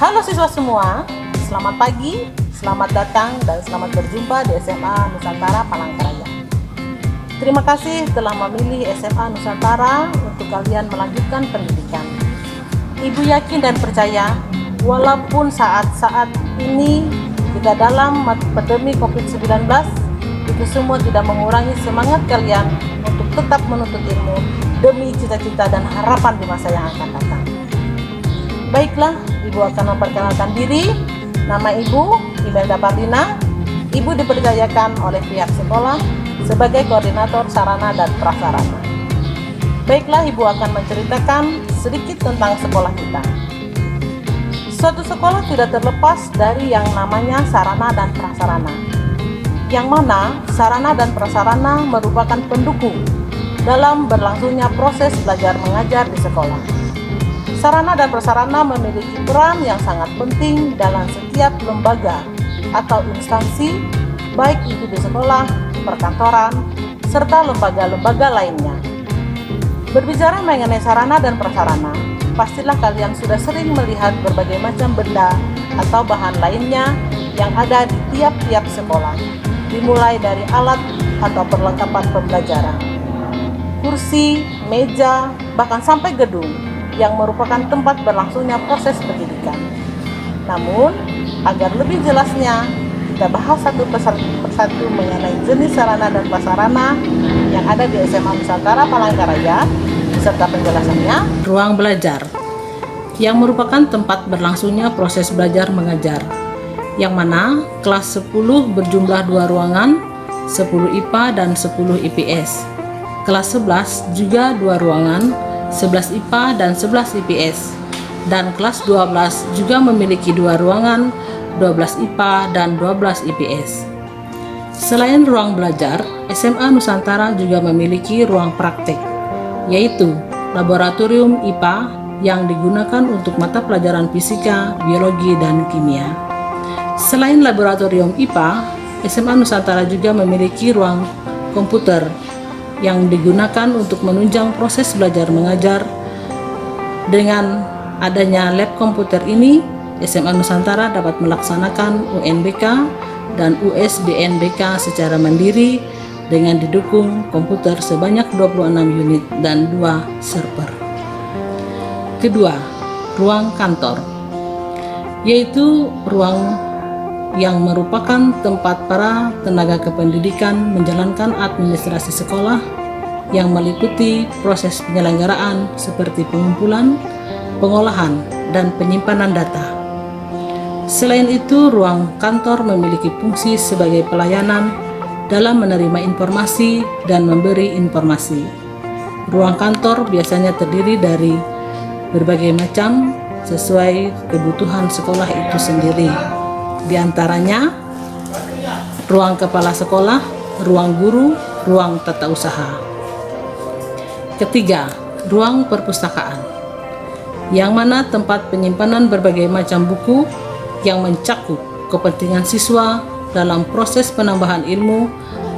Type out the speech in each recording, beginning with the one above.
Halo siswa semua, selamat pagi, selamat datang dan selamat berjumpa di SMA Nusantara Palangkaraya. Terima kasih telah memilih SMA Nusantara untuk kalian melanjutkan pendidikan. Ibu yakin dan percaya, walaupun saat-saat ini kita dalam pandemi COVID-19, itu semua tidak mengurangi semangat kalian untuk tetap menuntut ilmu demi cita-cita dan harapan di masa yang akan datang. Baiklah, Ibu akan memperkenalkan diri. Nama Ibu, Imelda Pardina. Ibu dipercayakan oleh pihak sekolah sebagai koordinator sarana dan prasarana. Baiklah, Ibu akan menceritakan sedikit tentang sekolah kita. Suatu sekolah tidak terlepas dari yang namanya sarana dan prasarana, yang mana sarana dan prasarana merupakan pendukung dalam berlangsungnya proses belajar mengajar di sekolah. Sarana dan prasarana memiliki peran yang sangat penting dalam setiap lembaga atau instansi, baik itu di sekolah, perkantoran, serta lembaga-lembaga lainnya. Berbicara mengenai sarana dan prasarana, pastilah kalian sudah sering melihat berbagai macam benda atau bahan lainnya yang ada di tiap-tiap sekolah, dimulai dari alat atau perlengkapan pembelajaran, kursi, meja, bahkan sampai gedung yang merupakan tempat berlangsungnya proses pendidikan. Namun, agar lebih jelasnya, kita bahas satu persatu mengenai jenis sarana dan prasarana yang ada di SMA Nusantara Palangkaraya, beserta penjelasannya. Ruang belajar, yang merupakan tempat berlangsungnya proses belajar mengajar, yang mana kelas 10 berjumlah 2 ruangan, 10 IPA dan 10 IPS. Kelas 11 juga 2 ruangan, 11 IPA dan 11 IPS, dan kelas 12 juga memiliki 2 ruangan, 12 IPA dan 12 IPS. Selain ruang belajar, SMA Nusantara juga memiliki ruang praktek, yaitu laboratorium IPA yang digunakan untuk mata pelajaran fisika, biologi, dan kimia. Selain laboratorium IPA, SMA Nusantara juga memiliki ruang komputer yang digunakan untuk menunjang proses belajar mengajar. Dengan adanya lab komputer ini, SMA Nusantara dapat melaksanakan UNBK dan USBNBK secara mandiri dengan didukung komputer sebanyak 26 unit dan 2 server. Kedua, ruang kantor, yaitu ruang yang merupakan tempat para tenaga kependidikan menjalankan administrasi sekolah yang meliputi proses penyelenggaraan seperti pengumpulan, pengolahan, dan penyimpanan data. Selain itu, ruang kantor memiliki fungsi sebagai pelayanan dalam menerima informasi dan memberi informasi. Ruang kantor biasanya terdiri dari berbagai macam sesuai kebutuhan sekolah itu sendiri. Di antaranya, ruang kepala sekolah, ruang guru, ruang tata usaha. Ketiga, ruang perpustakaan, yang mana tempat penyimpanan berbagai macam buku yang mencakup kepentingan siswa dalam proses penambahan ilmu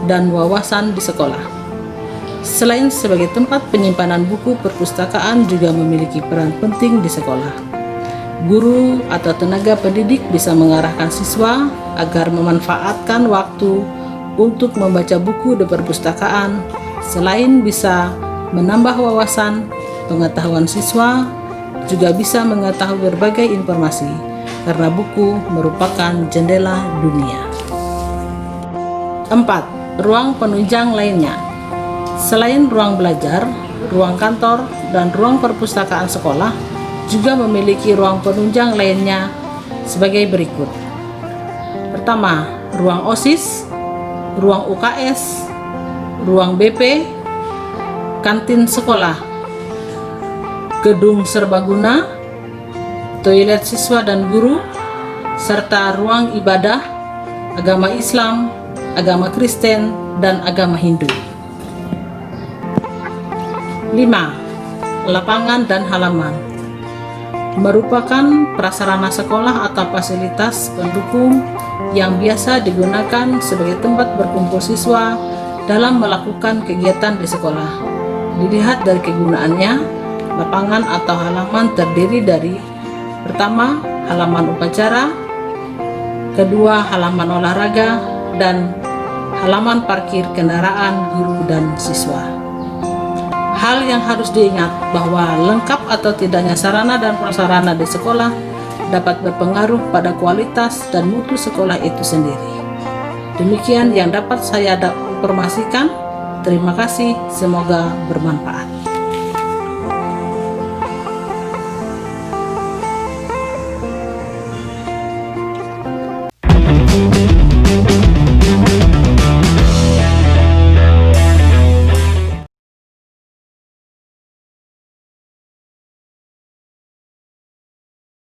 dan wawasan di sekolah. Selain sebagai tempat penyimpanan buku, perpustakaan juga memiliki peran penting di sekolah. Guru atau tenaga pendidik bisa mengarahkan siswa agar memanfaatkan waktu untuk membaca buku di perpustakaan. Selain bisa menambah wawasan, pengetahuan siswa juga bisa mengetahui berbagai informasi karena buku merupakan jendela dunia. 4. Ruang penunjang lainnya. Selain ruang belajar, ruang kantor, dan ruang perpustakaan sekolah juga memiliki ruang penunjang lainnya sebagai berikut. Pertama, ruang OSIS, ruang UKS, ruang BP, kantin sekolah, gedung serbaguna, toilet siswa dan guru, serta ruang ibadah agama Islam, agama Kristen, dan agama Hindu. 5. Lapangan dan halaman merupakan prasarana sekolah atau fasilitas pendukung yang biasa digunakan sebagai tempat berkumpul siswa dalam melakukan kegiatan di sekolah. Dilihat dari kegunaannya, lapangan atau halaman terdiri dari: pertama, halaman upacara, kedua, halaman olahraga, dan halaman parkir kendaraan guru dan siswa. Hal yang harus diingat bahwa lengkap atau tidaknya sarana dan prasarana di sekolah dapat berpengaruh pada kualitas dan mutu sekolah itu sendiri. Demikian yang dapat saya informasikan. Terima kasih, semoga bermanfaat.